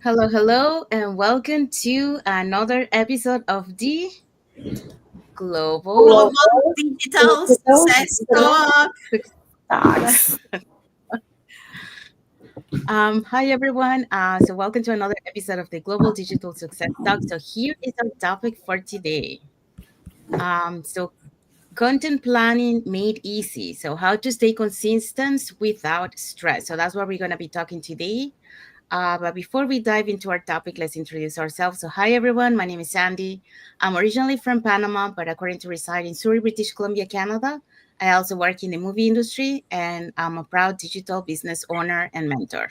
Hello, hello, and welcome to another episode of the Global Global Digital Success Talk. Success. Talks. Hi, everyone. So, welcome to another episode of the Global Digital Success Talk. So, here is our topic for today. So, content planning made easy. So, how to stay consistent without stress. So, that's what we're going to be talking today. But before we dive into our topic, let's introduce ourselves. So, hi everyone, my name is Sandy. I'm originally from Panama, but according to reside in Surrey, British Columbia, Canada. I also work in the movie industry, and I'm a proud digital business owner and mentor.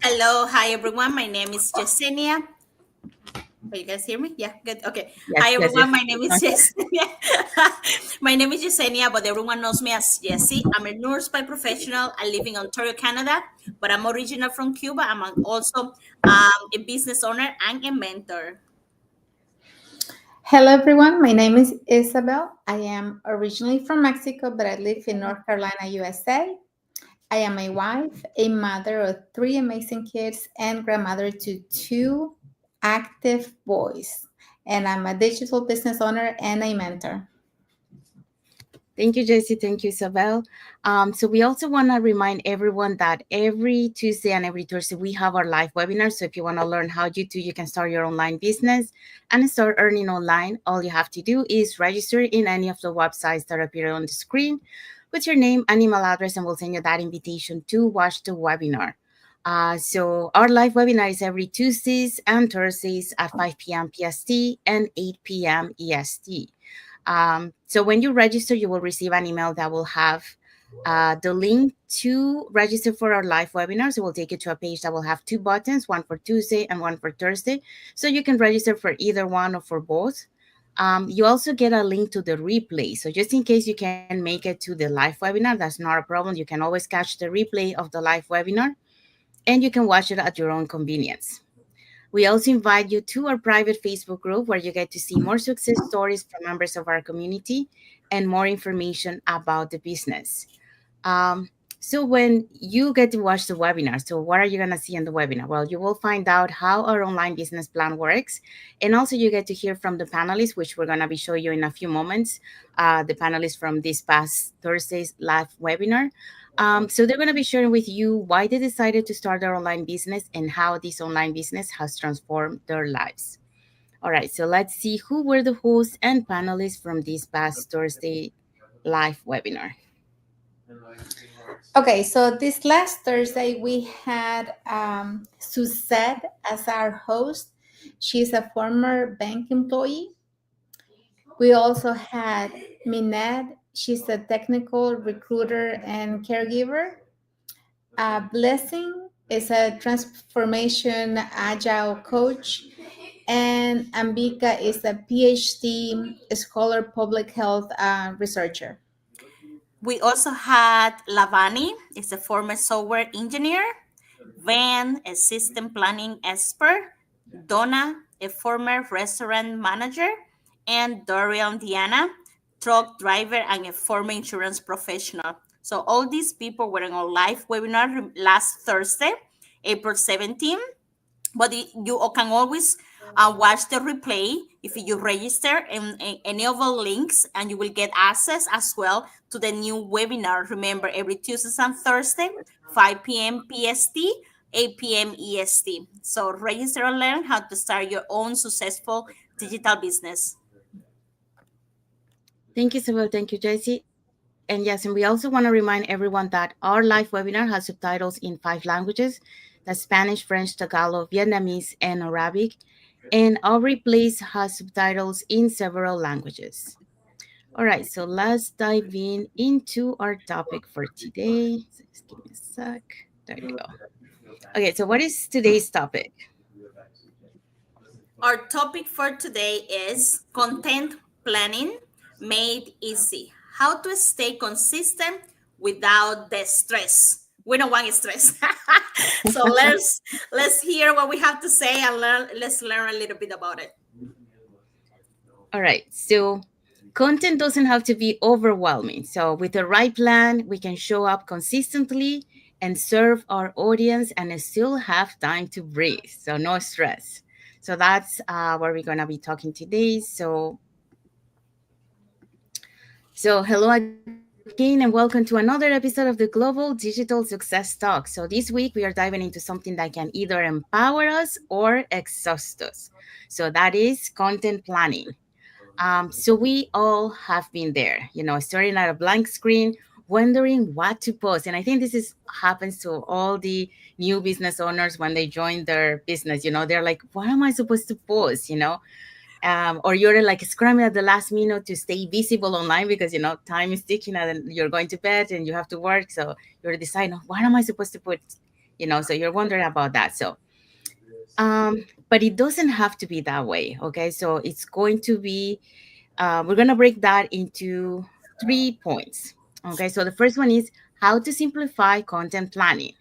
Hello, hi everyone. My name is Yesenia. Can you guys hear me? Yeah, good. Okay. Yes, Hi yes, everyone. yes. My name is Yesenia. My name is Yesenia, but everyone knows me as Jessie. I'm a nurse by professional. I live in Ontario, Canada, but I'm original from Cuba. Also a business owner and a mentor. Hello, everyone. My name is Isabel. I am originally from Mexico, but I live in North Carolina, USA. I am a wife, a mother of three amazing kids, and grandmother to two active boys. And I'm a digital business owner and a mentor. Thank you, Jesse. Thank you, Isabel. So we also want to remind everyone that every Tuesday and every Thursday we have our live webinars. So if you want to learn how you can start your online business and start earning online, all you have to do is register in any of the websites that appear on the screen with your name and email address, and we'll send you that invitation to watch the webinar. So our live webinar is every Tuesdays and Thursdays at 5 p.m. PST and 8 p.m. EST. So when you register, you will receive an email that will have the link to register for our live webinars. It will take you to a page that will have two buttons, one for Tuesday and one for Thursday. So you can register for either one or for both. You also get a link to the replay. So just in case you can make it to the live webinar, that's not a problem. You can always catch the replay of the live webinar and you can watch it at your own convenience. We also invite you to our private Facebook group where you get to see more success stories from members of our community and more information about the business. Um, so when you get to watch the webinar, so what are you going to see in the webinar? Well, you will find out how our online business plan works. And also you get to hear from the panelists, which we're going to be showing you in a few moments, the panelists from this past Thursday's live webinar. So they're going to be sharing with you why they decided to start their online business and how this online business has transformed their lives. All right, so let's see who were the hosts and panelists from this past Thursday live webinar. Okay, so this last Thursday we had Suzette as our host. She's a former bank employee. We also had Minette. She's a technical recruiter and caregiver. Blessing is a transformation agile coach. And Ambika is a PhD scholar public health researcher. We also had Lavani, is a former software engineer. Van, a system planning expert. Donna, a former restaurant manager. And Dorian Diana, truck driver and a former insurance professional. So all these people were in a live webinar last Thursday, April 17th. But you can always watch the replay if you register in any of the links, and you will get access as well to the new webinar. Remember, every Tuesday and Thursday, 5 p.m. PST, 8 p.m. EST. So register and learn how to start your own successful digital business. Thank you, Isabel. Thank you, Jesse. And yes, and we also want to remind everyone that our live webinar has subtitles in 5 languages. That's Spanish, French, Tagalog, Vietnamese, and Arabic. And our replays has subtitles in several languages. All right, so let's dive in into our topic for today. So just give me a sec. There you go. Okay, so what is today's topic? Our topic for today is content planning made easy. How to stay consistent without the stress. We don't want stress. So let's hear what we have to say and let's learn a little bit about it. All right, so content doesn't have to be overwhelming. So with the right plan, we can show up consistently and serve our audience and still have time to breathe. So no stress. So that's what we're gonna be talking today. So hello again and welcome to another episode of the Global Digital Success Talk. So this week we are diving into something that can either empower us or exhaust us. So that is content planning. So we all have been there, staring at a blank screen, wondering what to post. And I think this is happens to all the new business owners when they join their business. They're like, what am I supposed to post? Or you're like scrambling at the last minute to stay visible online because time is ticking and you're going to bed and you have to work. So you're deciding, what am I supposed to put? So you're wondering about that. But it doesn't have to be that way. Okay, so it's going to be we're going to break that into 3 points. Okay, so the first one is how to simplify content planning.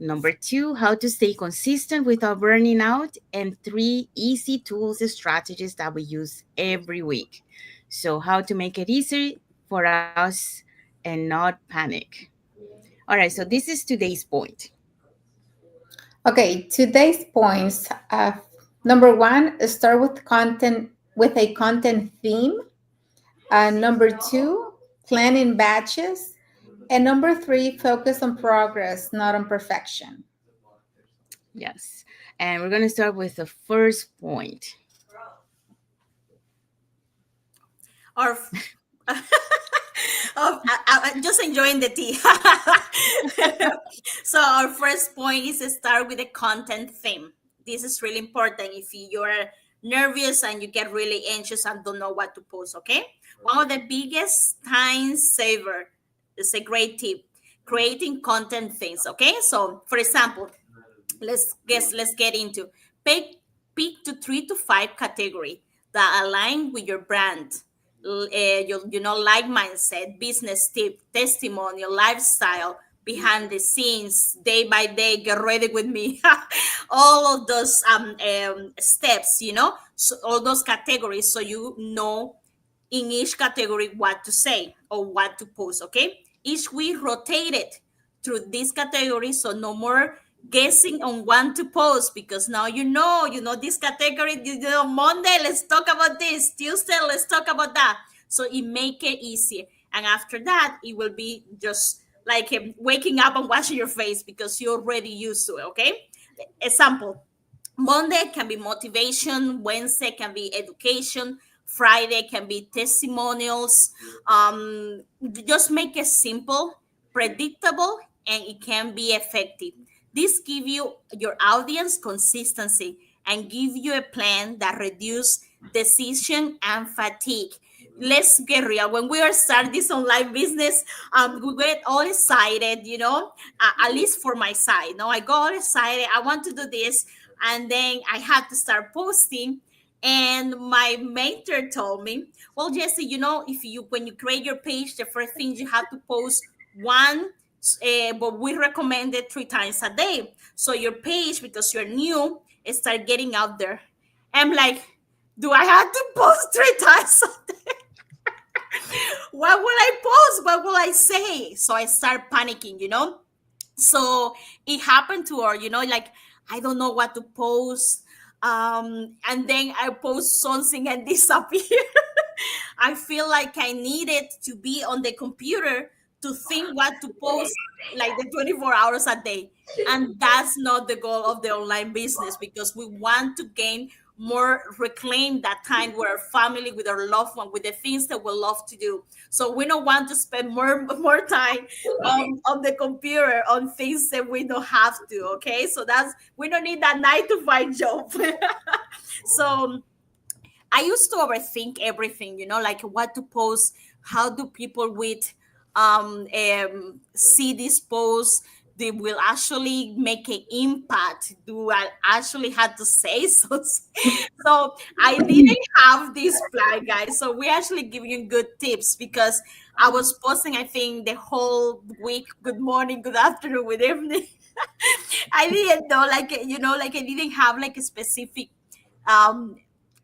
Number two, how to stay consistent without burning out. And three, easy tools and strategies that we use every week. So, how to make it easy for us and not panic. All right, so this is today's point. Okay, today's points. Number one, start with content with a content theme. Number two, plan in batches. And number three, focus on progress, not on perfection. Yes. And we're going to start with the first point. Or I'm just enjoying the tea. So our first point is to start with the content theme. This is really important if you're nervous and you get really anxious and don't know what to post. Okay, one of the biggest time saver is a great tip: creating content themes. Okay, so for example, let's get into pick to 3 to 5 category that align with your brand, like mindset, business tip, testimonial, lifestyle, behind the scenes, day by day, get ready with me. All of those steps, so all those categories, so you know in each category what to say or what to post. Okay, each week rotate it through this category, so no more guessing on when to post, because now you know this category. Monday, let's talk about this. Tuesday, let's talk about that. So it make it easy, and after that it will be just like waking up and washing your face because you're already used to it. Okay, example: Monday can be motivation, Wednesday can be education, Friday can be testimonials. Just make it simple, predictable, and it can be effective. This give you your audience consistency and give you a plan that reduce decision and fatigue. Let's get real. When we are starting this online business, we get all excited, at least for my side. No, I go all excited. I want to do this, and then I had to start posting. And my mentor told me, well, Jesse, if you when you create your page, the first thing you have to post one, but we recommend it 3 times a day. So your page, because you're new, start getting out there. I'm like, do I have to post 3 times a day? What will I post? What will I say? So I start panicking. So it happened to her, like, I don't know what to post. And then I post something and disappear. I feel like I needed to be on the computer to think what to post like the 24 hours a day. And that's not the goal of the online business, because we want to gain more, reclaim that time with our family, with our loved one, with the things that we love to do. So we don't want to spend more time on the computer on things that we don't have to. Okay, so we don't need that 9 to 5 job. So I used to overthink everything, like what to post, how do people with see this post, they will actually make an impact. Do I actually have to say so? So I didn't have this plan, guys. So we actually giving you good tips, because I was posting, I think, the whole week, good morning, good afternoon, good evening. I didn't know, like I didn't have like a specific um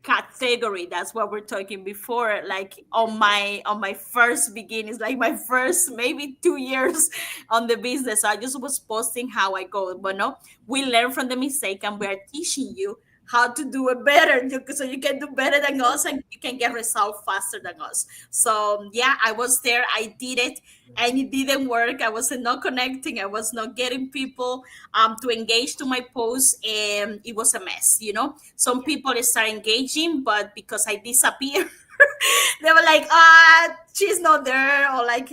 category. That's what we're talking before, like on my first beginnings, like my first maybe 2 years on the business. I just was posting how I go, but no, we learn from the mistake and we are teaching you how to do it better, so you can do better than us and you can get results faster than us. So yeah, I was there, I did it, and it didn't work. I was not connecting, I was not getting people to engage to my posts, and it was a mess. Some people start engaging, but because I disappear, they were like, she's not there, or like,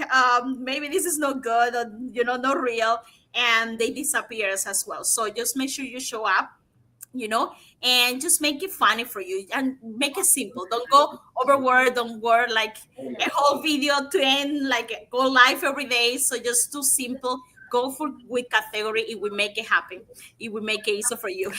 maybe this is not good, or not real, and they disappear as well. So just make sure you show up, you know, and just make it funny for you and make it simple. Don't go overboard, don't work like a whole video to end, like go live every day. So just too simple. Go for with category. It will make it happen. It will make it easy for you.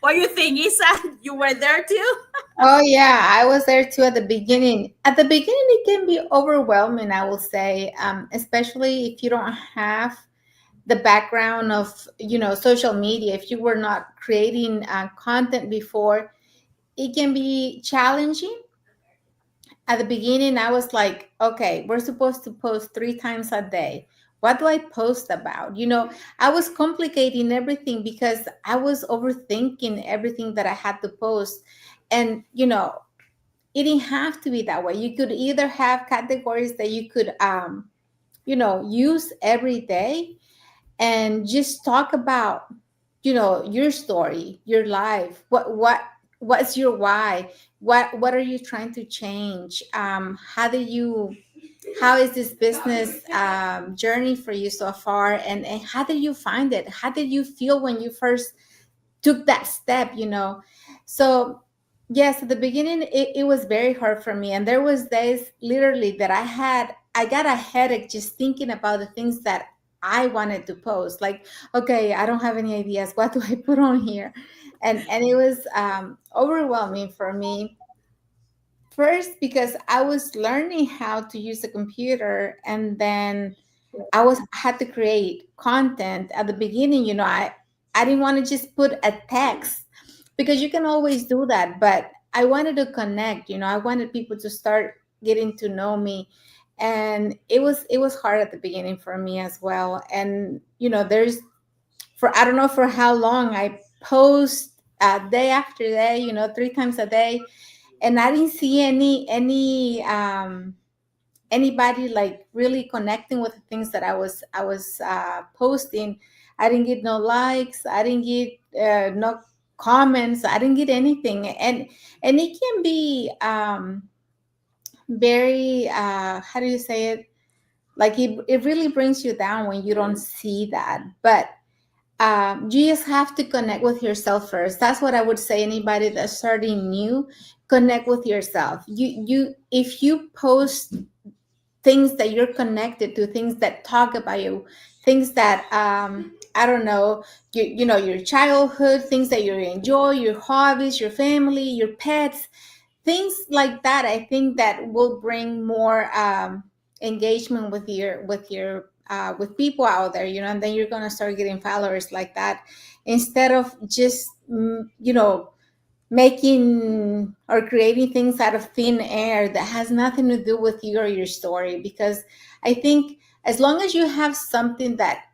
What do you think, Isa? You were there too? Oh yeah, I was there too at the beginning. At the beginning, it can be overwhelming, I will say, especially if you don't have the background of social media. If you were not creating content before, it can be challenging. At the beginning, I was like, okay, we're supposed to post 3 times a day. What do I post about? I was complicating everything because I was overthinking everything that I had to post. And, it didn't have to be that way. You could either have categories that you could, use every day and just talk about your story, your life, what's your why, what are you trying to change, how is this business journey for you so far, and how did you find it, how did you feel when you first took that step. So yes, at the beginning it was very hard for me, and there was days literally that I got a headache just thinking about the things that I wanted to post. Like, okay, I don't have any ideas, what do I put on here? And it was overwhelming for me. First, because I was learning how to use a computer, and then I had to create content at the beginning. I didn't want to just put a text, because you can always do that, but I wanted to connect. I wanted people to start getting to know me, and it was hard at the beginning for me as well. And there's for I don't know for how long I post day after day, 3 times a day, and I didn't see anybody like really connecting with the things that I was posting. I didn't get no likes. I didn't get no comments. I didn't get anything, and it can be very how do you say it? Like it really brings you down when you don't see that. But you just have to connect with yourself first. That's what I would say. Anybody that's starting new, connect with yourself. If you post things that you're connected to, things that talk about you, things that I don't know, your childhood, things that you enjoy, your hobbies, your family, your pets, things like that. I think that will bring more engagement with people out there, and then you're gonna start getting followers like that, instead of just making or creating things out of thin air that has nothing to do with you or your story. Because I think as long as you have something that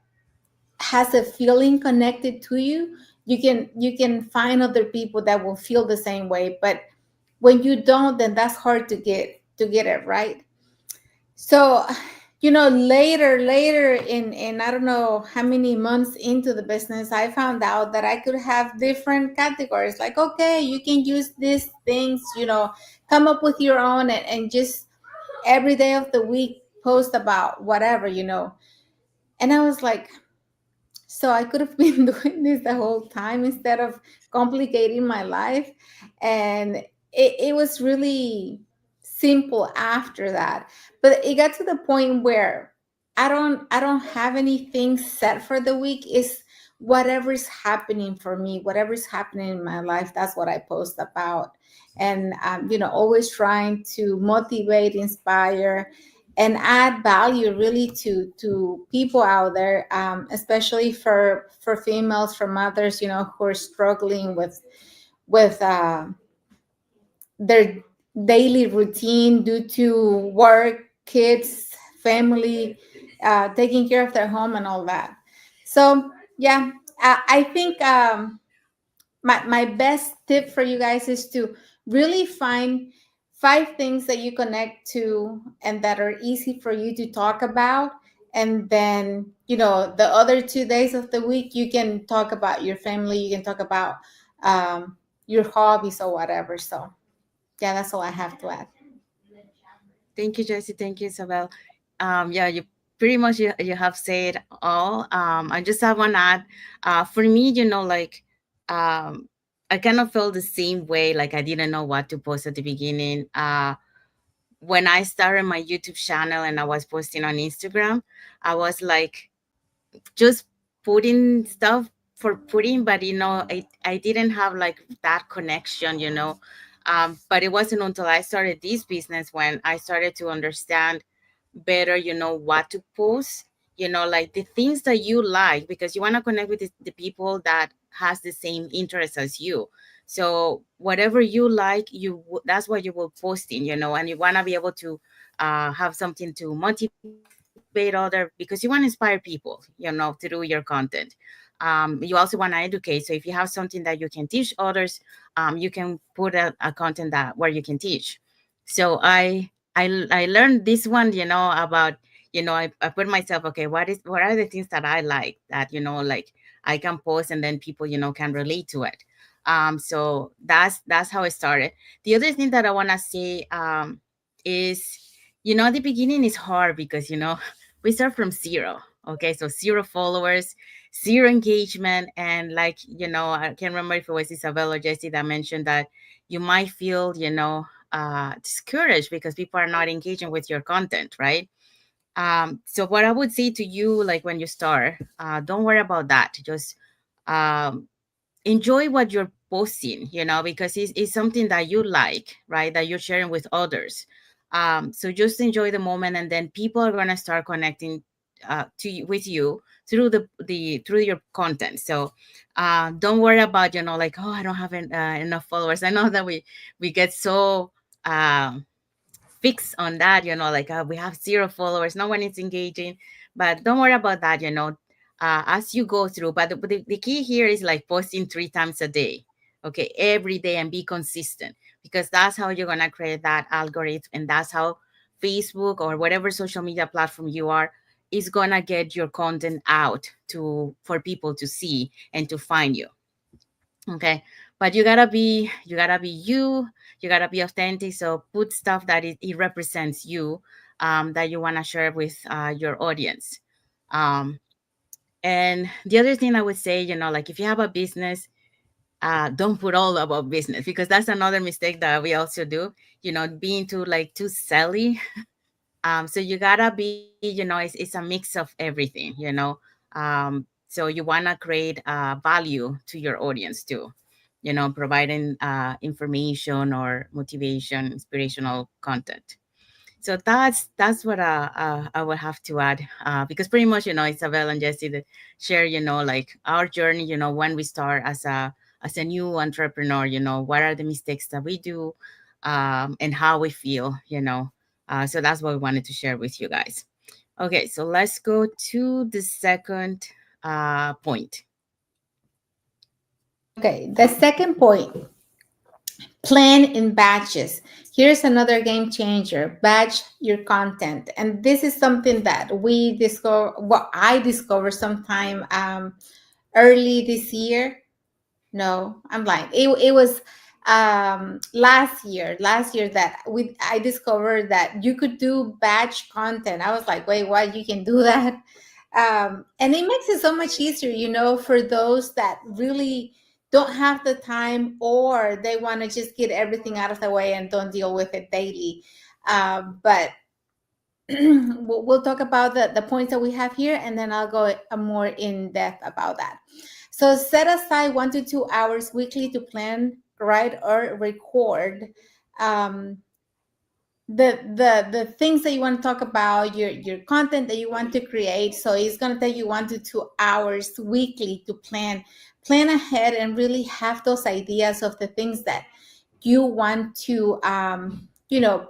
has a feeling connected to you, you can find other people that will feel the same way. But when you don't, then that's hard to get it right. So later in I don't know how many months into the business, I found out that I could have different categories. Like, okay, you can use these things, come up with your own, and just every day of the week post about whatever. And I was like, so I could have been doing this the whole time instead of complicating my life. And it was really simple after that. But it got to the point where I don't have anything set for the week. Is whatever's happening for me, whatever's happening in my life, that's what I post about. And always trying to motivate, inspire, and add value really to people out there, especially for females, for mothers, who are struggling with their daily routine due to work, kids, family, taking care of their home and all that. So yeah, I think my best tip for you guys is to really find 5 things that you connect to and that are easy for you to talk about. And then, the other 2 days of the week, you can talk about your family, you can talk about um, your hobbies or whatever. So, yeah, that's all I have to add. Thank you, Jesse. Thank you, Isabel. Yeah, you pretty much you have said all. I just have one add. For me, like um, I kind of felt the same way. Like I didn't know what to post at the beginning. When I started my YouTube channel and I was posting on Instagram, I was like just putting stuff for putting, but I didn't have like that connection, but it wasn't until I started this business when I started to understand better, what to post, like the things that you like, because you want to connect with the people that has the same interests as you. So whatever you like, that's what you will posting, and you want to be able to have something to motivate other, because you want to inspire people, through your content. You also want to educate. So if you have something that you can teach others, you can put a content that where you can teach. So I learned this one, about, I put myself, okay, what are the things that I like that, like I can post and then people, can relate to it. So that's how it started. The other thing that I want to say is, at the beginning is hard because, we start from zero. Okay, so zero followers, zero engagement, and like, I can't remember if it was Isabel or Jesse that mentioned that you might feel, discouraged because people are not engaging with your content, right? So what I would say to you, like when you start, don't worry about that. Just um, enjoy what you're posting, because it's something that you like, right? That you're sharing with others. So just enjoy the moment, and then people are gonna start connecting to you, with you through through your content. So don't worry about, like, oh, I don't have enough followers. I know that we get so fix on that, like we have zero followers, no one is engaging, but don't worry about that, as you go through. But the key here is like posting 3 times a day, okay, every day, and be consistent, because that's how you're going to create that algorithm, and that's how Facebook or whatever social media platform you are is going to get your content out to for people to see and to find you. Okay, but you gotta be you gotta be authentic. So put stuff that it represents you, that you want to share with your audience. um and the other thing I would say, like if you have a business, don't put all about business, because that's another mistake that we also do, being too selly. So you gotta be, it's a mix of everything, so you want to create value to your audience too, providing information or motivation, inspirational content. So that's what I would have to add, because pretty much, Isabel and Jesse that share, like our journey, when we start as a new entrepreneur, what are the mistakes that we do, and how we feel, so that's what we wanted to share with you guys. Okay, so let's go to the second point. Okay, the second point, plan in batches. Here's another game changer: batch your content. And this is something that I discovered sometime early this year. No, I'm lying. It was last year that I discovered that you could do batch content. I was like, wait, what? You can do that? And it makes it so much easier, for those that really don't have the time, or they want to just get everything out of the way and don't deal with it daily. But we'll talk about the points that we have here, and then I'll go more in depth about that. So set aside 1 to 2 hours weekly to plan, write, or record um, the things that you want to talk about, your content that you want to create. So it's going to take you 1 to 2 hours weekly to plan ahead and really have those ideas of the things that you want to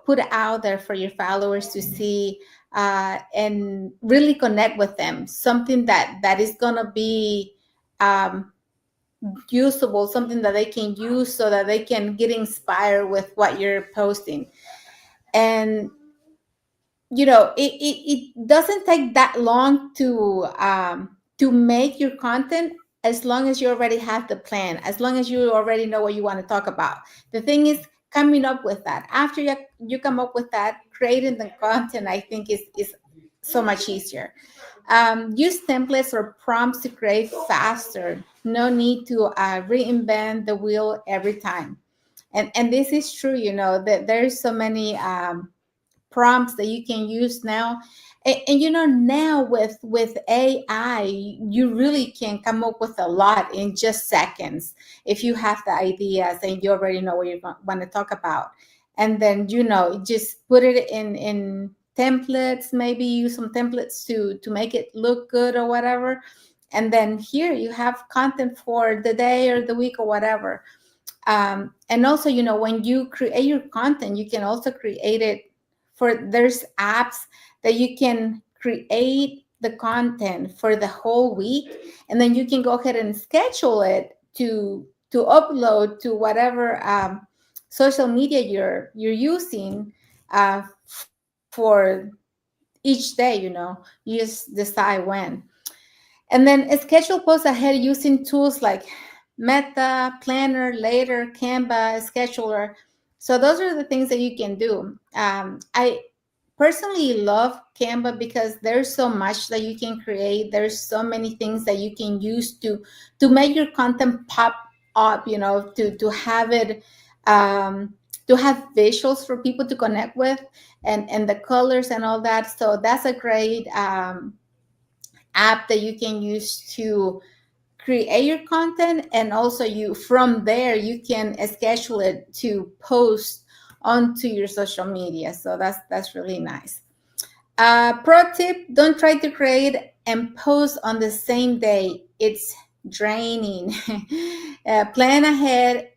put out there for your followers to see, and really connect with them, something that is gonna be um, usable, something that they can use so that they can get inspired with what you're posting. And it doesn't take that long to make your content, as long as you already have the plan, as long as you already know what you want to talk about. The thing is coming up with that. After you come up with that, creating the content, I think is so much easier. Use templates or prompts to create faster. No need to reinvent the wheel every time. And this is true, that there's so many prompts that you can use now. And now with AI, you really can come up with a lot in just seconds if you have the ideas and you already know what you want to talk about. And then just put it in templates, maybe use some templates to make it look good or whatever. And then here you have content for the day or the week or whatever. And also, when you create your content, you can also create it there's apps that you can create the content for the whole week, and then you can go ahead and schedule it to upload to whatever social media you're using for each day. You just decide when. And then schedule posts ahead using tools like Meta, Planner, Later, Canva, Scheduler. So those are the things that you can do. I personally love Canva because there's so much that you can create. There's so many things that you can use to make your content pop up. To have it. To have visuals for people to connect with, and the colors and all that. So that's a great app that you can use to create your content, and also you from there you can schedule it to post onto your social media. So that's really nice. Pro tip: don't try to create and post on the same day. It's draining. Plan ahead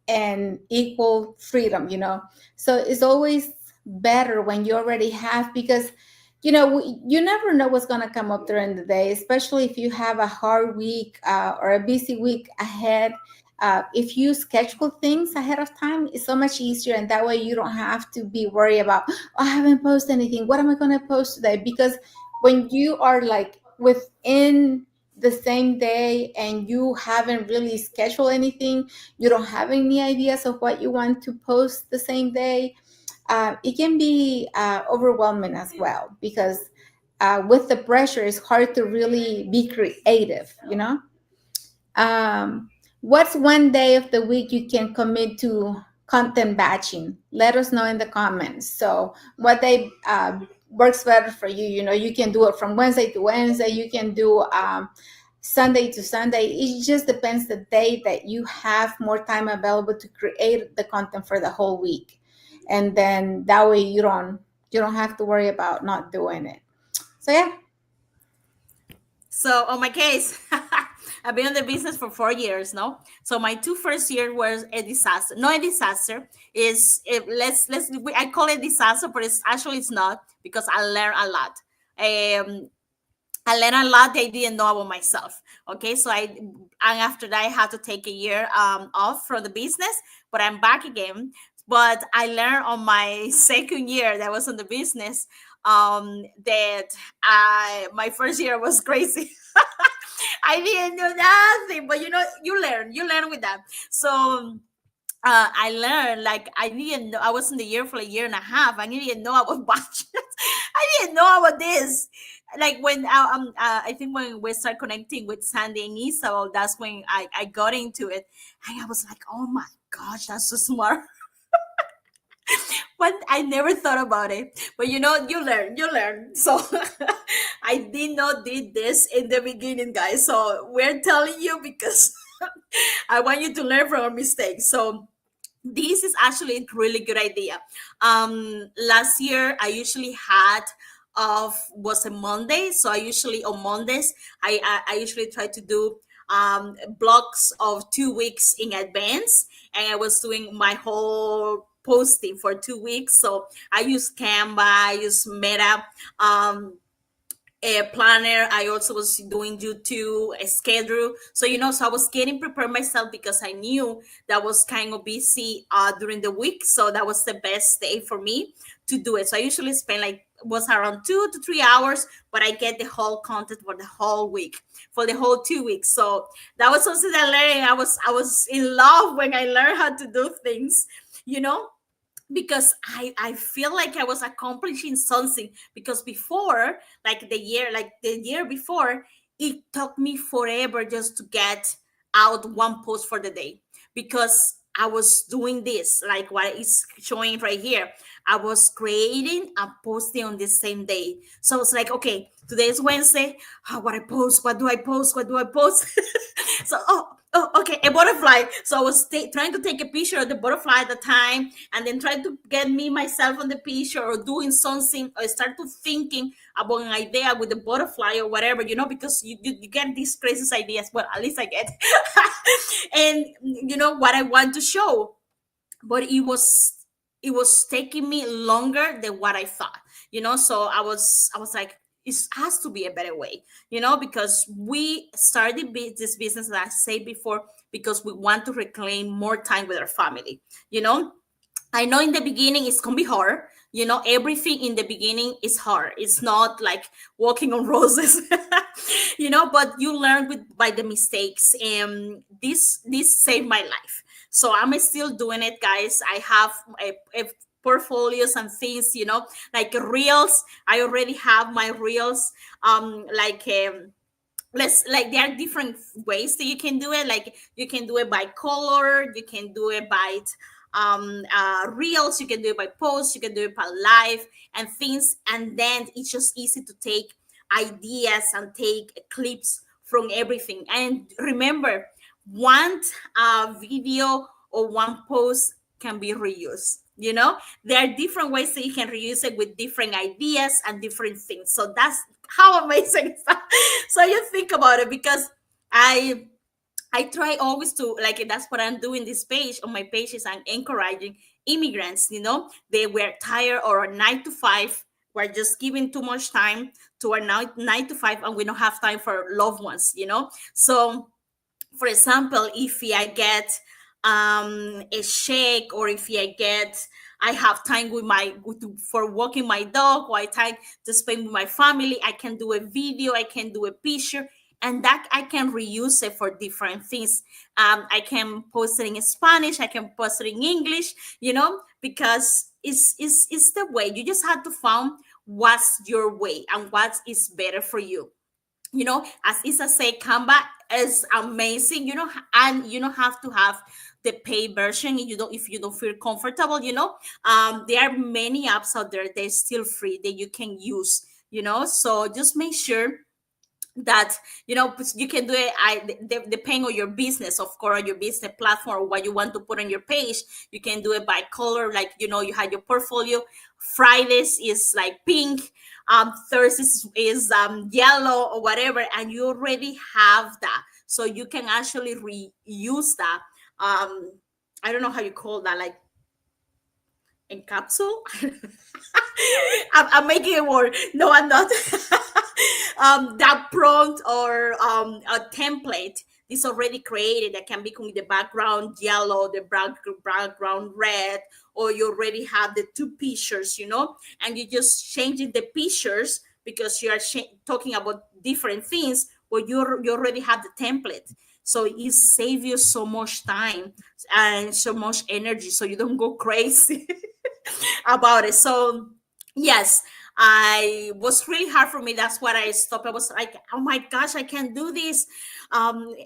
and equal freedom. So it's always better when you already have, because you never know what's going to come up during the day, especially if you have a hard week or a busy week ahead. If you schedule things ahead of time, it's so much easier, and that way you don't have to be worried about, oh, I haven't posted anything, what am I going to post today? Because when you are like within the same day and you haven't really scheduled anything, you don't have any ideas of what you want to post the same day, it can be overwhelming as well, because with the pressure, it's hard to really be creative. What's one day of the week you can commit to content batching? Let us know in the comments. So what day works better for you? You can do it from Wednesday to Wednesday. You can do Sunday to Sunday. It just depends the day that you have more time available to create the content for the whole week. And then that way you don't have to worry about not doing it. So yeah. So on my case, I've been in the business for 4 years, no. So my two first years was a disaster. No, a disaster is I call it disaster, but it's not, because I learned a lot. I learned a lot that I didn't know about myself. Okay, so and after that I had to take a year off from the business, but I'm back again. But I learned on my second year that I was in the business that my first year was crazy. I didn't do nothing, but you learn with that. So I learned, like, I didn't know. I was in the year for a year and a half. I didn't know about budget. I didn't know about this. Like when I think when we start connecting with Sandy and Isabel, that's when I got into it, and I was like, oh my gosh, that's so smart. But I never thought about it. But you learn. So I did not did this in the beginning, guys. So we're telling you because I want you to learn from our mistakes. So this is actually a really good idea. Last year I usually had was a Monday, so I usually on Mondays I usually try to do blocks of 2 weeks in advance, and I was doing my whole posting for 2 weeks. So I use Canva, I use Meta. A planner. I also was doing YouTube, a schedule. So, so I was getting prepared myself because I knew that was kind of busy during the week. So that was the best day for me to do it. So I usually spend like, was around 2 to 3 hours, but I get the whole content for the whole week, for the whole 2 weeks. So that was something that I learned. I was in love when I learned how to do things, you know because I feel like I was accomplishing something, because before, like the year before, it took me forever just to get out one post for the day, because I was doing this, like what is showing right here. I was creating and posting on the same day. So I was like, okay, today is Wednesday. What I post, what do I post, what do I post? So, okay, a butterfly. So I was trying to take a picture of the butterfly at the time, and then trying to get me myself on the picture, or doing something, or start to thinking about an idea with the butterfly or whatever, because you get these crazy ideas. Well, at least I get. And what I want to show, but it was taking me longer than what I thought. So I was like, it has to be a better way, because we started this business, that I said before, because we want to reclaim more time with our family. you know I know in the beginning it's gonna be hard. Everything in the beginning is hard. It's not like walking on roses. But you learn by the mistakes, and this saved my life. So I'm still doing it, guys. I have a portfolios and things, like reels. I already have my reels, like let's like there are different ways that you can do it. Like, you can do it by color, you can do it by reels, you can do it by posts, you can do it by live and things. And then it's just easy to take ideas and take clips from everything. And remember, one video or one post can be reused. There are different ways that you can reuse it, with different ideas and different things. So that's how amazing is that. So you think about it, because I try always to, like, that's what I'm doing. This page, on my page, is I'm encouraging immigrants. They were tired, or a 9 to 5. We're just giving too much time to our 9 to 5, and we don't have time for loved ones. So, for example, if I get a shake, or if I have time for walking my dog, or I time to spend with my family, I can do a video, I can do a picture, and that I can reuse it for different things. I can post it in Spanish, I can post it in English, because it's the way. You just have to find what's your way and what is better for you. As Isa said, Canva is amazing. And you don't have to have the paid version if you don't feel comfortable. There are many apps out there, they're still free, that you can use. So just make sure that you can do it. Depending on your business, of course, on your business platform, or what you want to put on your page. You can do it by color, like you have your portfolio. Fridays is like pink, Thursdays is yellow, or whatever, and you already have that, so you can actually reuse that. I don't know how you call that, like encapsule. I'm making a word. No, I'm not. That prompt, or a template is already created, that can be with the background yellow, the background red, or you already have the two pictures, and you just changing the pictures, because you are talking about different things, but you already have the template. So it saves you so much time and so much energy, so you don't go crazy about it. So yes, I was really hard for me. That's what I stopped. I was like, oh my gosh, I can't do this. Um,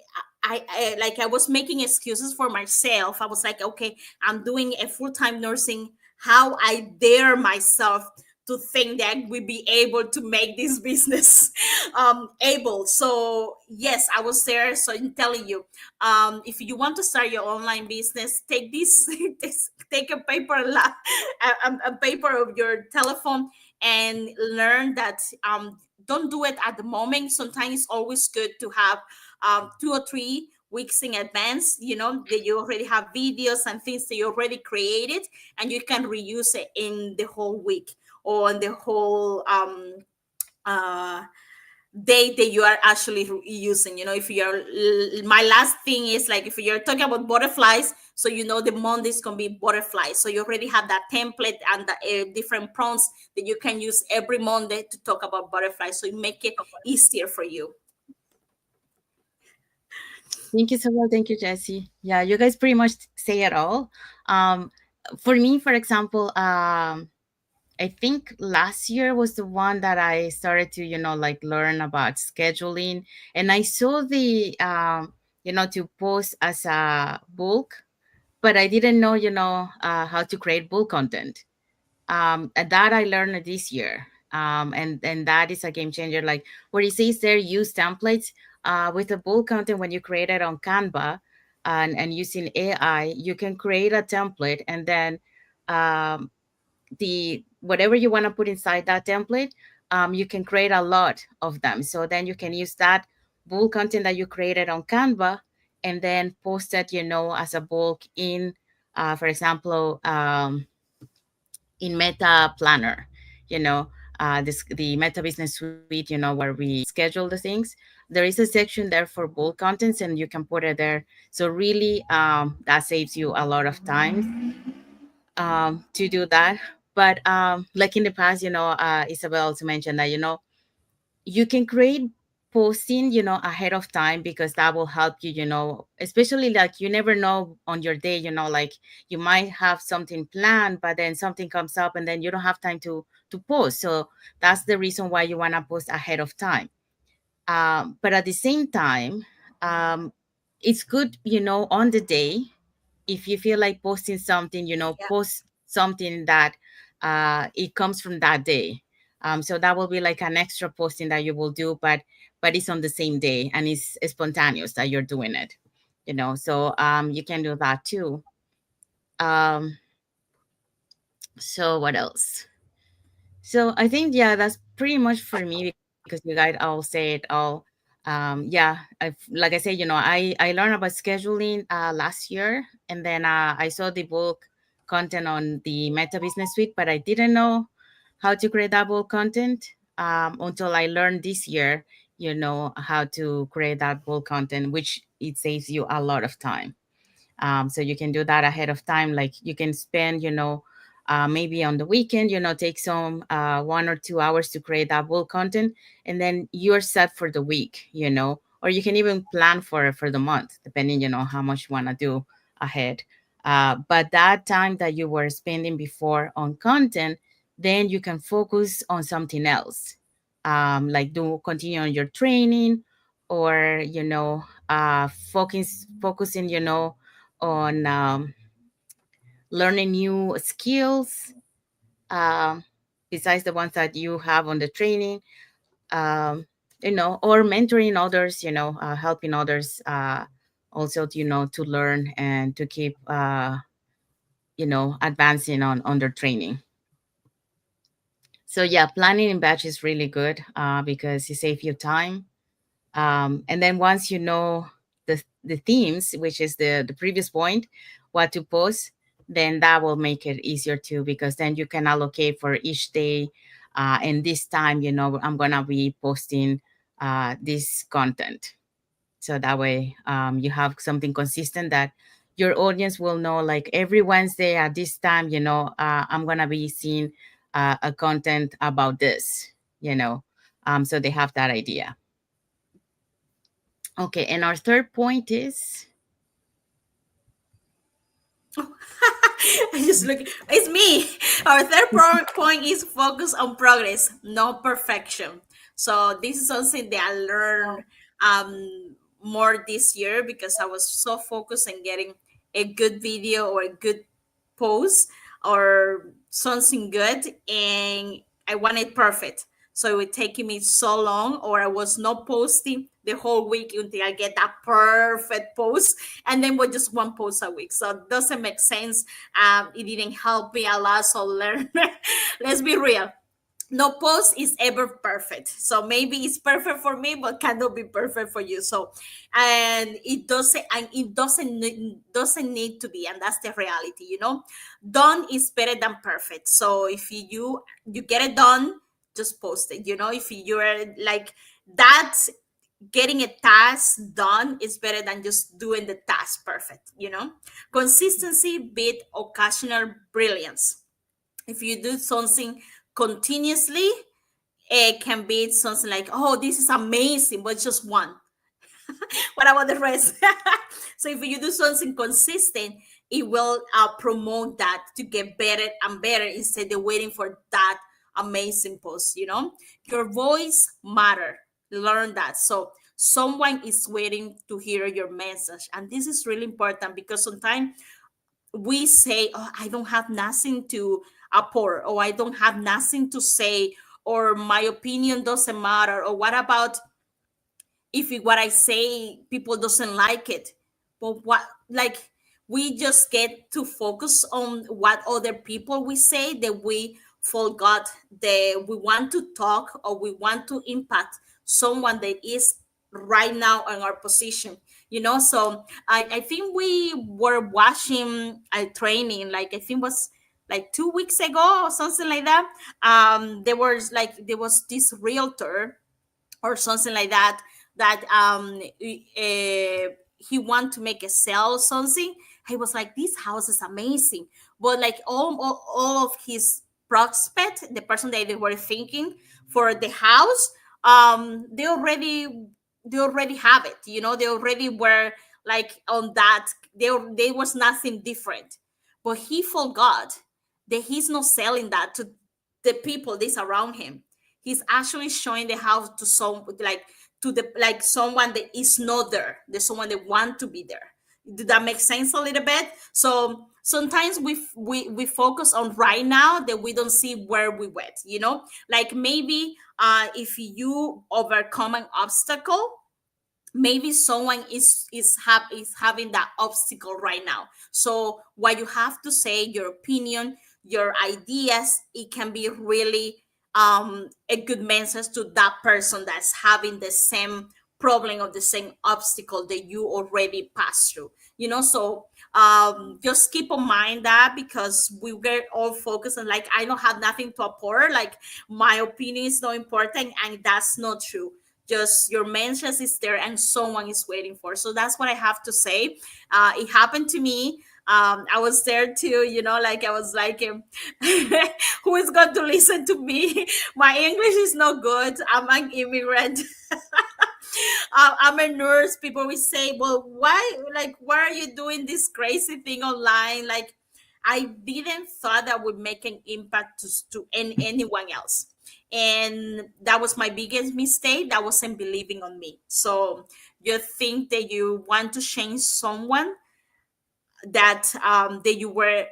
I was making excuses for myself. I was like, okay, I'm doing a full-time nursing. How I dare myself to think that we'd be able to make this business able. So yes, I was there. So I'm telling you, if you want to start your online business, take this, take a paper, a paper of your telephone, and learn that. Don't do it at the moment. Sometimes it's always good to have 2 or 3 weeks in advance, that you already have videos and things that you already created, and you can reuse it in the whole week or in the whole uh date that you are actually using. If you're, my last thing is like, if you're talking about butterflies, so the Mondays can be butterflies, so you already have that template and the different prompts that you can use every Monday to talk about butterflies, so you make it easier for you. Thank you so much. Thank you, Jesse. Yeah, you guys pretty much say it all. Um, for me, for example, I think last year was the one that I started to, like learn about scheduling, and I saw the, to post as a bulk, but I didn't know, how to create bulk content. And that I learned this year. And that is a game changer. Like where it says there, use templates with the bulk content. When you create it on Canva and using AI, you can create a template, and then um, the whatever you want to put inside that template, you can create a lot of them. So then you can use that bulk content that you created on Canva and then post it, as a bulk in, for example, in Meta Planner, you know, the Meta Business Suite, where we schedule the things. There is a section there for bulk contents, and you can put it there. So really, that saves you a lot of time to do that. But like in the past, Isabel also mentioned that, you can create posting, ahead of time, because that will help you, especially like you never know on your day, like you might have something planned, but then something comes up and then you don't have time to post. So that's the reason why you want to post ahead of time. But at the same time, um, it's good, on the day, if you feel like posting something, Yeah. post something that it comes from that day. So that will be like an extra posting that you will do, but it's on the same day and it's spontaneous that you're doing it, So you can do that too. Um, so what else? So I think, yeah, that's pretty much for me, because you guys all say it all. Yeah, like I said, I learned about scheduling last year, and then I saw the bulk content on the Meta Business Suite, but I didn't know how to create that bulk content until I learned this year, how to create that bulk content, which it saves you a lot of time. So you can do that ahead of time. Like you can spend, maybe on the weekend, take some 1 or 2 hours to create that bulk content, and then you're set for the week, or you can even plan for the month, depending, how much you want to do ahead. But that time that you were spending before on content, then you can focus on something else, like do continue on your training, or focusing, on learning new skills, um, besides the ones that you have on the training, um, or mentoring others, helping others also, to learn and to keep, advancing on their training. So yeah, planning in batch is really good because it saves you time. And then once you know the themes, which is the previous point, what to post, then that will make it easier too, because then you can allocate for each day. And this time, I'm gonna be posting this content. So that way, you have something consistent that your audience will know. Like every Wednesday at this time, I'm gonna be seeing a content about this. So they have that idea. Okay, and our third point is I just look. It's me. Our third point is focus on progress, not perfection. So this is something that I learned more this year, because I was so focused on getting a good video or a good post or something good, and I wanted perfect. So it would take me so long, or I was not posting the whole week until I get that perfect post, and then with just one post a week. So it doesn't make sense. It didn't help me a lot. So learn. Let's be real. no post is ever perfect. So maybe it's perfect for me, but cannot be perfect for you. So, and it doesn't need to be, and that's the reality. Done is better than perfect. So if you get it done, just post it. If you're like that, getting a task done is better than just doing the task perfect. Consistency beat occasional brilliance. If you do something continuously, it can be something like, oh, this is amazing, but it's just one. What about the rest? So if you do something consistent, it will promote that to get better and better instead of waiting for that amazing post. Your voice matter. Learn that. So someone is waiting to hear your message, and this is really important because sometimes we say, oh, I don't have nothing to pour, or I don't have nothing to say, or my opinion doesn't matter, or what about if what I say people doesn't like it? But what, like, we just get to focus on what other people we say, that we forgot that we want to talk or we want to impact someone that is right now in our position. So I think we were watching a training, like I think was like 2 weeks ago or something like that. There was this realtor or something like that, that he want to make a sell something. He was like, this house is amazing, but like all of his prospect, the person that they were thinking for the house, they already have it. They already were like on that. There was nothing different, but he forgot that he's not selling that to the people that's around him. He's actually showing the house to some, like, to the, like, someone that is not there. There's someone that want to be there. Did that make sense a little bit? So sometimes we focus on right now that we don't see where we went. Like maybe if you overcome an obstacle, maybe someone is having that obstacle right now. So what you have to say, your opinion, your ideas, it can be really a good message to that person that's having the same problem or the same obstacle that you already passed through. So just keep in mind that, because we get all focused on, like, I don't have nothing to apport, like my opinion is not important, and that's not true. Just your message is there and someone is waiting for. So that's what I have to say. It happened to me. I was there too, like I was like, who is going to listen to me? My English is not good. I'm an immigrant. I'm a nurse. People will say, well, why are you doing this crazy thing online? Like, I didn't thought that would make an impact to anyone else. And that was my biggest mistake. That wasn't believing on me. So you think that you want to change someone, that you were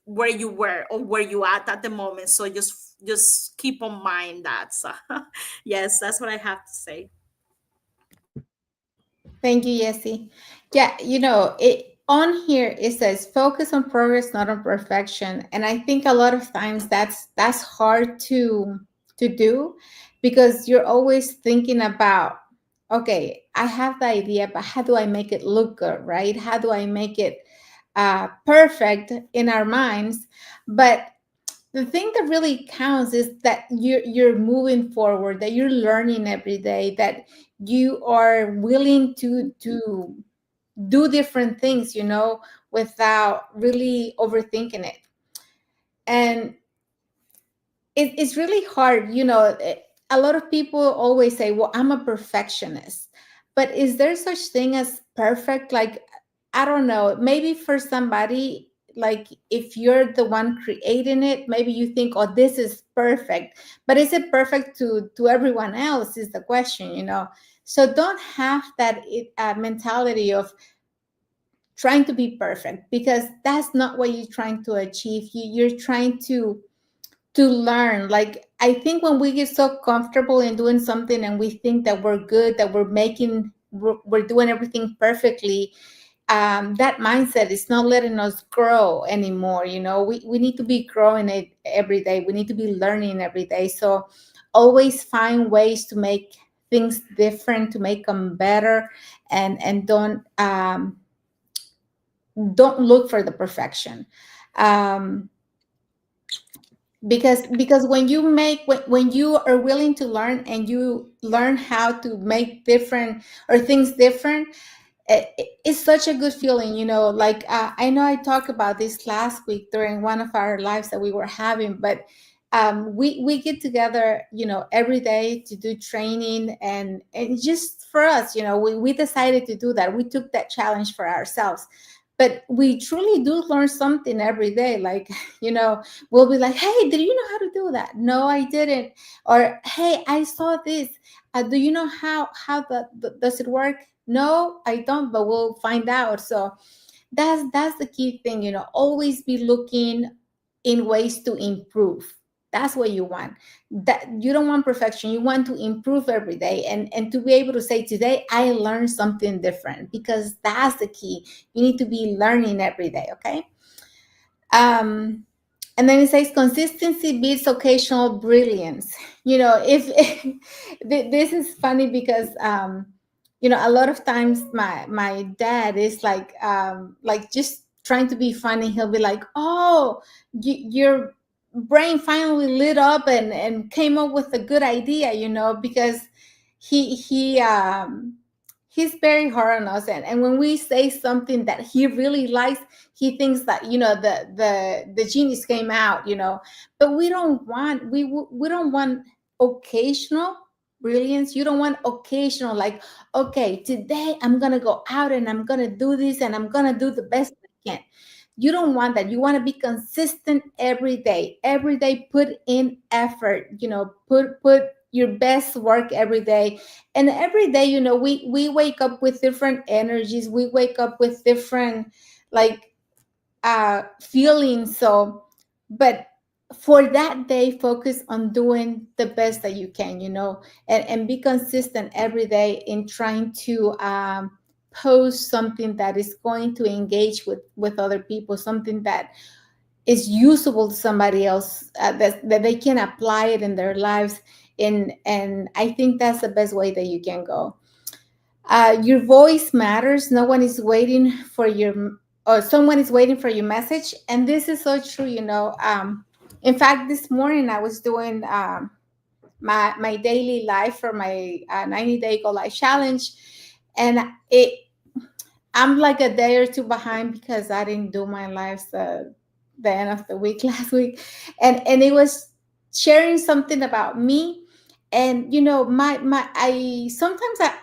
where you were or where you at the moment. So just keep in mind that. So yes, that's what I have to say. Thank you, Yessie. Yeah, it on here it says focus on progress, not on perfection. And I think a lot of times that's hard to do, because you're always thinking about, okay, I have the idea, but how do I make it look good, right? How do I make it perfect in our minds? But the thing that really counts is that you're moving forward, that you're learning every day, that you are willing to do different things, without really overthinking it. And it's really hard, a lot of people always say, well, I'm a perfectionist. But is there such thing as perfect? Like, I don't know, maybe for somebody, like if you're the one creating it, maybe you think, oh, this is perfect. But is it perfect to everyone else, is the question. So don't have that mentality of trying to be perfect, because that's not what you're trying to achieve. You're trying to learn. Like, I think when we get so comfortable in doing something and we think that we're good, that we're doing everything perfectly, that mindset is not letting us grow anymore. We need to be growing it every day. We need to be learning every day. So always find ways to make things different, to make them better, and don't look for the perfection. um, because when you are willing to learn, and you learn how to make different or things different, it's such a good feeling. Like, I know I talked about this last week during one of our lives that we were having, but we get together, every day to do training, and just for us, we decided to do that. We took that challenge for ourselves, but we truly do learn something every day. Like, we'll be like, hey, did you know how to do that? No, I didn't. Or, hey, I saw this. Do you know how does it work? No, I don't, but we'll find out. So that's the key thing. Always be looking in ways to improve. That's what you want. That you don't want perfection. You want to improve every day, and to be able to say, today I learned something different, because that's the key. You need to be learning every day. Okay. um and then it says consistency beats occasional brilliance. If this is funny, because a lot of times my dad is like just trying to be funny. He'll be like, oh, your brain finally lit up and came up with a good idea, because he he's very hard on us, and when we say something that he really likes, he thinks that the genius came out. But we don't want occasional brilliance. You don't want occasional, like, okay, today I'm gonna go out and I'm gonna do this and I'm gonna do the best I can. You don't want that. You want to be consistent every day. Every day, put in effort. Put your best work every day. And every day, we wake up with different energies. We wake up with different, like, feelings. So, but for that day, focus on doing the best that you can. And be consistent every day in trying to post something that is going to engage with other people, something that is usable to somebody else, that they can apply it in their lives. And I think that's the best way that you can go. Your voice matters. No one is waiting for your, or someone is waiting for your message. And this is so true. In fact, this morning I was doing my daily life for my 90-day Go Life challenge, and I'm like a day or two behind because I didn't do my lives the end of the week last week, and it was sharing something about me. And my I sometimes I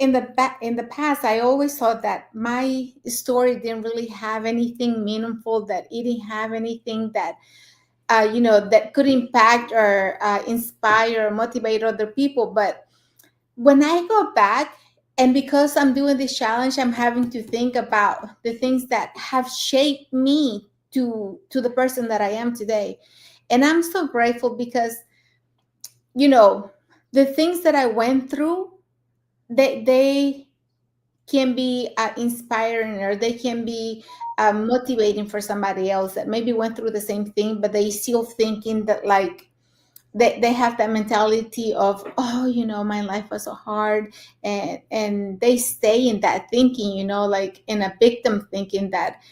in the past, I always thought that my story didn't really have anything meaningful, that it didn't have anything that that could impact or inspire or motivate other people. But when I go back, and because I'm doing this challenge, I'm having to think about the things that have shaped me to the person that I am today. And I'm so grateful because, you know, the things that I went through, they can be inspiring, or they can be motivating for somebody else that maybe went through the same thing, but they still thinking that, like, they have that mentality of, oh, my life was so hard. And they stay in that thinking, like in a victim thinking, that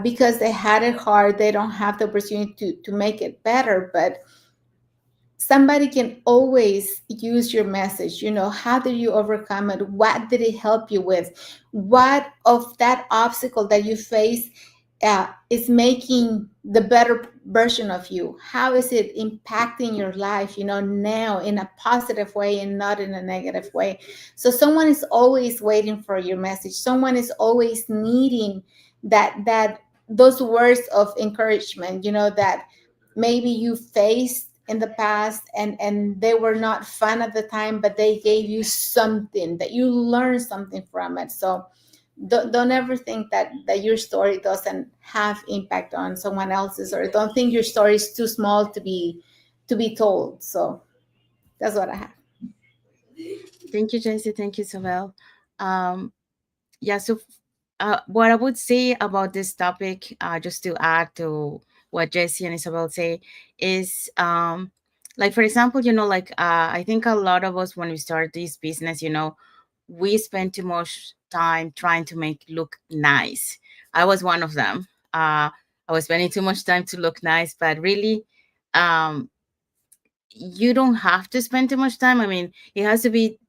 because they had it hard, they don't have the opportunity to make it better. But somebody can always use your message. How did you overcome it? What did it help you with? What of that obstacle that you face is making the better version of you? How is it impacting your life, now, in a positive way and not in a negative way? So someone is always waiting for your message. Someone is always needing that those words of encouragement, that maybe you faced in the past, and they were not fun at the time, but they gave you something, that you learned something from it. So don't ever think that your story doesn't have impact on someone else's, or don't think your story is too small to be told. So that's what I have. Thank you, Jessie. Thank you, Isabel. Um, yeah, so what I would say about this topic, just to add to what Jesse and Isabel say, is like, for example, like I think a lot of us, when we start this business, we spend too much time trying to make look nice. I was one of them. I was spending too much time to look nice, but really, um, you don't have to spend too much time. I mean, it has to be,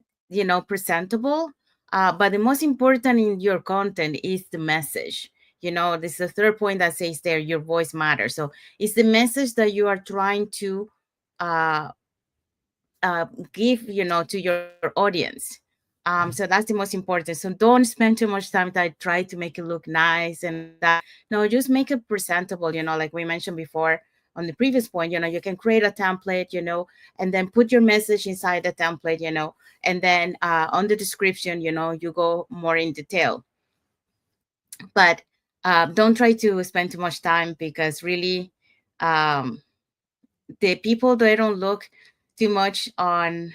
presentable. But the most important in your content is the message. This is the third point that says there, your voice matters. So it's the message that you are trying to uh, uh, give, to your audience. So that's the most important. So don't spend too much time that try to make it look nice and all that. No, just make it presentable. Like we mentioned before on the previous point. You can create a template, and then put your message inside the template, and then on the description, you go more in detail. But don't try to spend too much time, because really, um, the people, they don't look too much on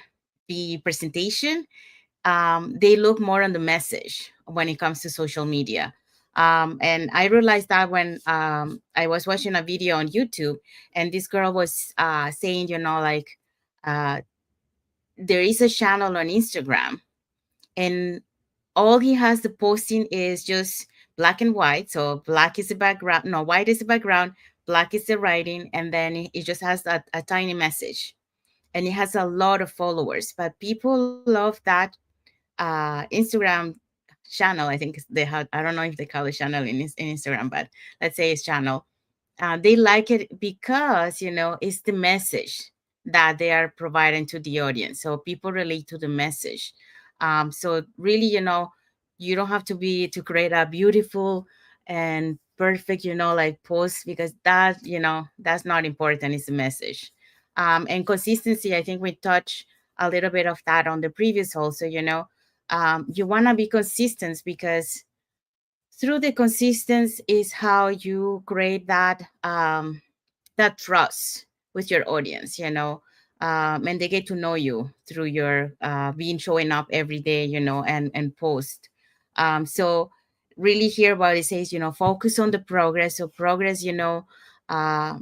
the presentation. They look more on the message when it comes to social media. And I realized that when I was watching a video on YouTube, and this girl was saying, like, uh, there is a channel on Instagram, and all he has the posting is just black and white. So black is the background, no, white is the background, black is the writing, and then it just has a tiny message. And it has a lot of followers, but people love that Instagram channel. I think they have, I don't know if they call it channel in Instagram, but let's say it's channel. They like it because, it's the message that they are providing to the audience. So people relate to the message. So really, you don't have to be to create a beautiful and perfect, like post, because that, that's not important. It's the message. And consistency, I think we touched a little bit of that on the previous also. You want to be consistent, because through the consistency is how you create that trust with your audience, and they get to know you through your being showing up every day, and post. So really here what it says, focus on the progress. So progress, uh,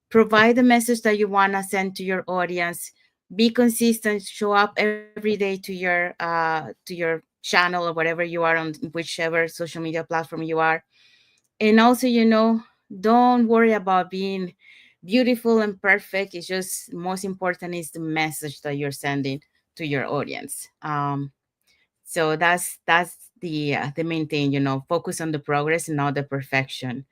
provide the message that you want to send to your audience. Be consistent, show up every day to your channel or whatever you are on, whichever social media platform you are. And also, don't worry about being beautiful and perfect. It's just most important is the message that you're sending to your audience. So that's the main thing. Focus on the progress and not the perfection.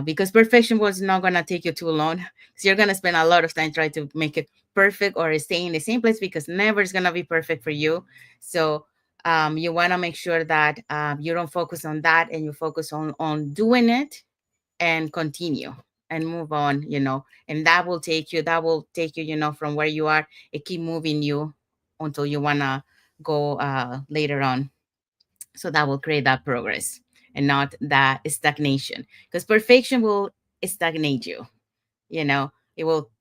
Because perfection was not gonna take you too long. So you're gonna spend a lot of time trying to make it perfect or stay in the same place, because never is gonna be perfect for you. So you want to make sure that you don't focus on that, and you focus on doing it and continue and move on. And that will take you, from where you are, and keep moving you until you want to go later on. So that will create that progress and not that stagnation, because perfection will stagnate you. It will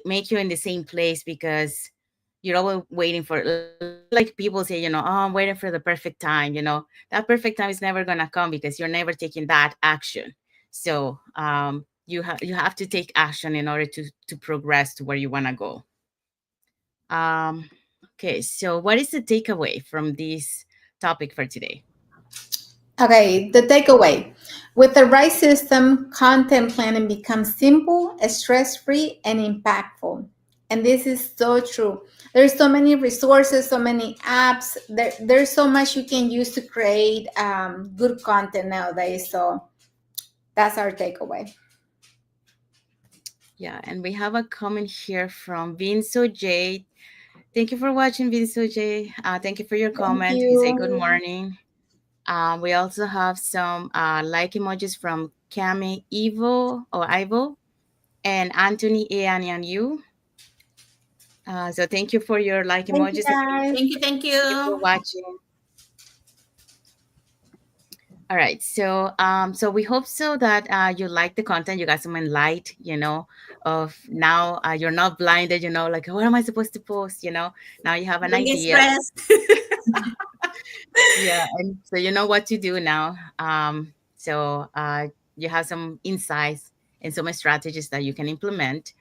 make you in the same place, because you're always waiting for, like people say, oh, I'm waiting for the perfect time. That perfect time is never going to come, because you're never taking that action. So you have to take action in order to progress to where you want to go. um okay, so what is the takeaway from this topic for today? Okay, the takeaway. With the right system, content planning becomes simple, stress free, and impactful. And this is so true. There's so many resources, so many apps. There's so much you can use to create good content nowadays. So that's our takeaway. Yeah, and we have a comment here from Vinso J. Thank you for watching, Vinso J. Thank you for your Thank comment. He say good you. morning. We also have some like emojis from Cami Evo or Ivo and Anthony A and you. So thank you for your like Thank you, emojis, and guys. Thank you. Thank thank you for you. watching. All right, so we hope so that you like the content. You got some light, of now you're not blinded, like what am I supposed to post? Now you have an Don't get idea. stressed. Yeah, and so you know what to do now. So you have some insights and some strategies that you can implement.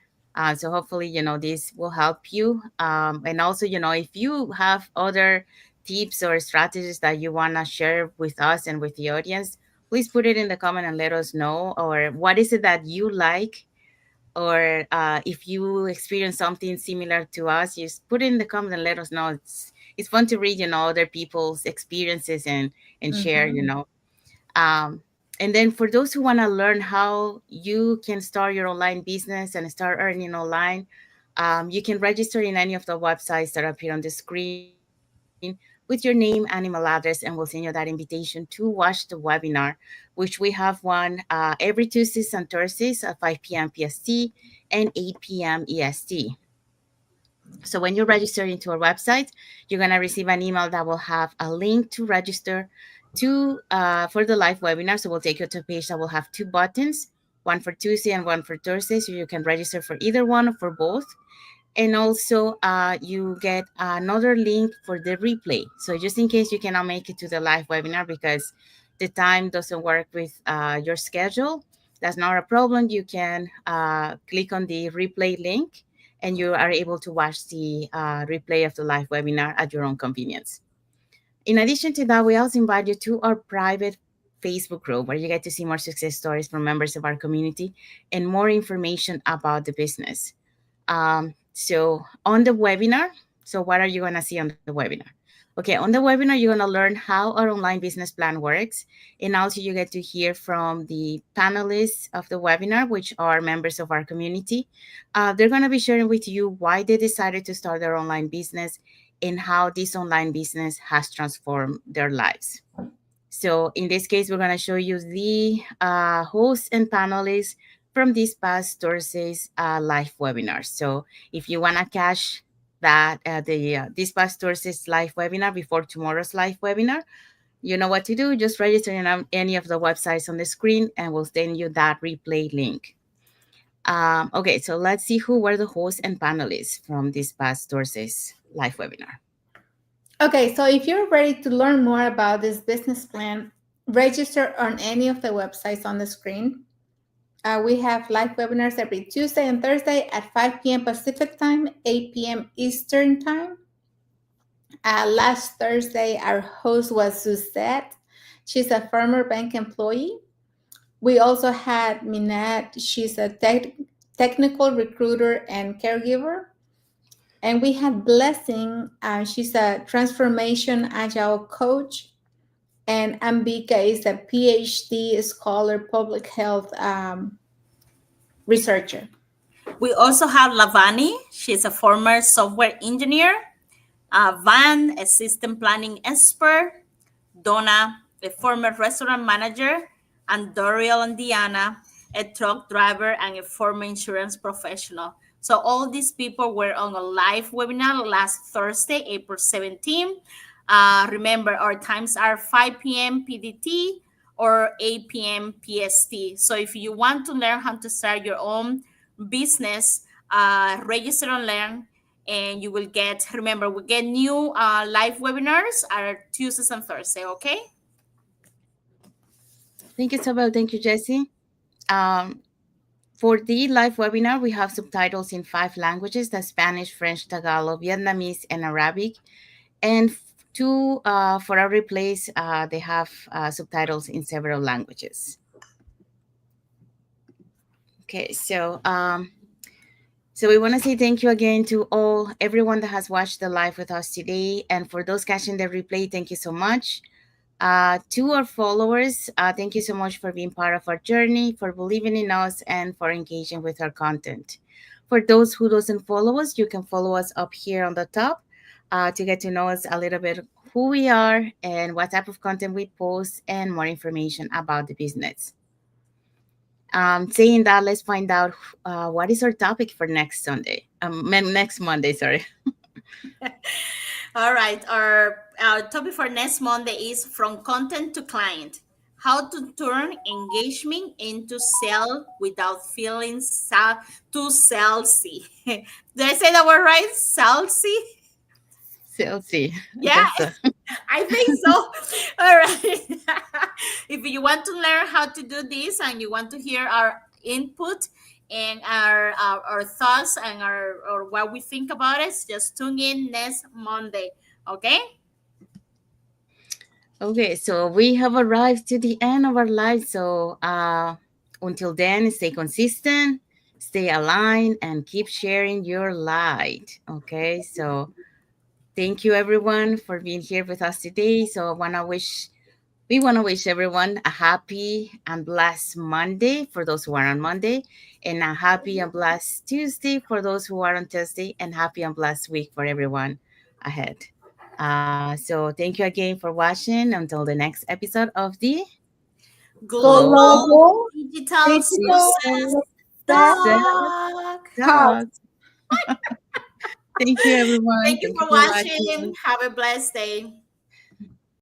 So hopefully, this will help you. And also, if you have other tips or strategies that you want to share with us and with the audience, please put it in the comment and let us know. Or what is it that you like, or if you experience something similar to us, just put it in the comments and let us know. It's fun to read, other people's experiences and share, Mhm. um, and then for those who want to learn how you can start your online business and start earning online, you can register in any of the websites that appear on the screen with your name and email address, and we'll send you that invitation to watch the webinar, which we have one every Tuesdays and Thursdays at 5 p.m. PST and 8 p.m. EST. So when you register into our website, you're gonna receive an email that will have a link to register to for the live webinar. So we'll take you to a page that will have two buttons, one for Tuesday and one for Thursday. So you can register for either one or for both. And also you get another link for the replay. So just in case you cannot make it to the live webinar because the time doesn't work with your schedule, that's not a problem. You can click on the replay link and you are able to watch the replay of the live webinar at your own convenience. In addition to that, we also invite you to our private Facebook group where you get to see more success stories from members of our community and more information about the business. So on the webinar, so what are you going to see on the webinar? Okay, on the webinar, you're going to learn how our online business plan works. And also you get to hear from the panelists of the webinar, which are members of our community. They're going to be sharing with you why they decided to start their online business and how this online business has transformed their lives. So in this case, we're going to show you the hosts and panelists from this past Thursday's live webinar. So if you want to catch that this past Thursday's live webinar before tomorrow's live webinar, you know what to do. Just register in any of the websites on the screen, and we'll send you that replay link. Okay, so let's see who were the hosts and panelists from this past Thursday's live webinar. Okay, so if you're ready to learn more about this business plan, register on any of the websites on the screen. We have live webinars every Tuesday and Thursday at 5 p.m. Pacific time, 8 p.m. Eastern time. Last Thursday, our host was Suzette. She's a former bank employee. We also had Minette. She's a technical recruiter and caregiver. And we had Blessing. She's a transformation agile coach. And Ambika is a PhD scholar, public health researcher. We also have Lavani. She's a former software engineer. Van, a system planning expert. Donna, a former restaurant manager. And Doriel and Diana, a truck driver and a former insurance professional. So all these people were on a live webinar last Thursday, April 17. Remember, our times are 5 p.m. PDT or 8 p.m. PST. So if you want to learn how to start your own business, register and learn, and you will get, remember, we get new live webinars are Tuesdays and Thursday, okay? Thank you, Isabel. Thank you, Jesse. Um, For the live webinar, we have subtitles in 5 languages: the Spanish, French, Tagalog, Vietnamese, and Arabic. And for our replays, they have subtitles in several languages. Okay, so we want to say thank you again to everyone that has watched the live with us today, and for those catching the replay, thank you so much. To our followers, thank you so much for being part of our journey, for believing in us, and for engaging with our content. For those who doesn't follow us, you can follow us up here on the top to get to know us a little bit, who we are and what type of content we post, and more information about the business. Saying that, let's find out what is our topic for next Sunday. Next Monday, sorry. All right, our topic for next Monday is from content to client. How to turn engagement into sale without feeling too salesy. Did I say that word right? Salesy? So, see, I Yeah, guess so. I think so. All right. If you want to learn how to do this and you want to hear our input and our thoughts and our or what we think about it, just tune in next Monday. Okay? Okay, so we have arrived to the end of our life. So until then, stay consistent, stay aligned, and keep sharing your light. Okay, so thank you everyone for being here with us today. So we want to wish everyone a happy and blessed Monday for those who are on Monday, and a happy and blessed Tuesday for those who are on Tuesday, and happy and blessed week for everyone ahead. So thank you again for watching. Until the next episode of the Global Global Global Digital Digital Success Success Success Talk. Talk. Talks. Thank you, everyone. Thank you Thank you for for watching. watching. Have a blessed day.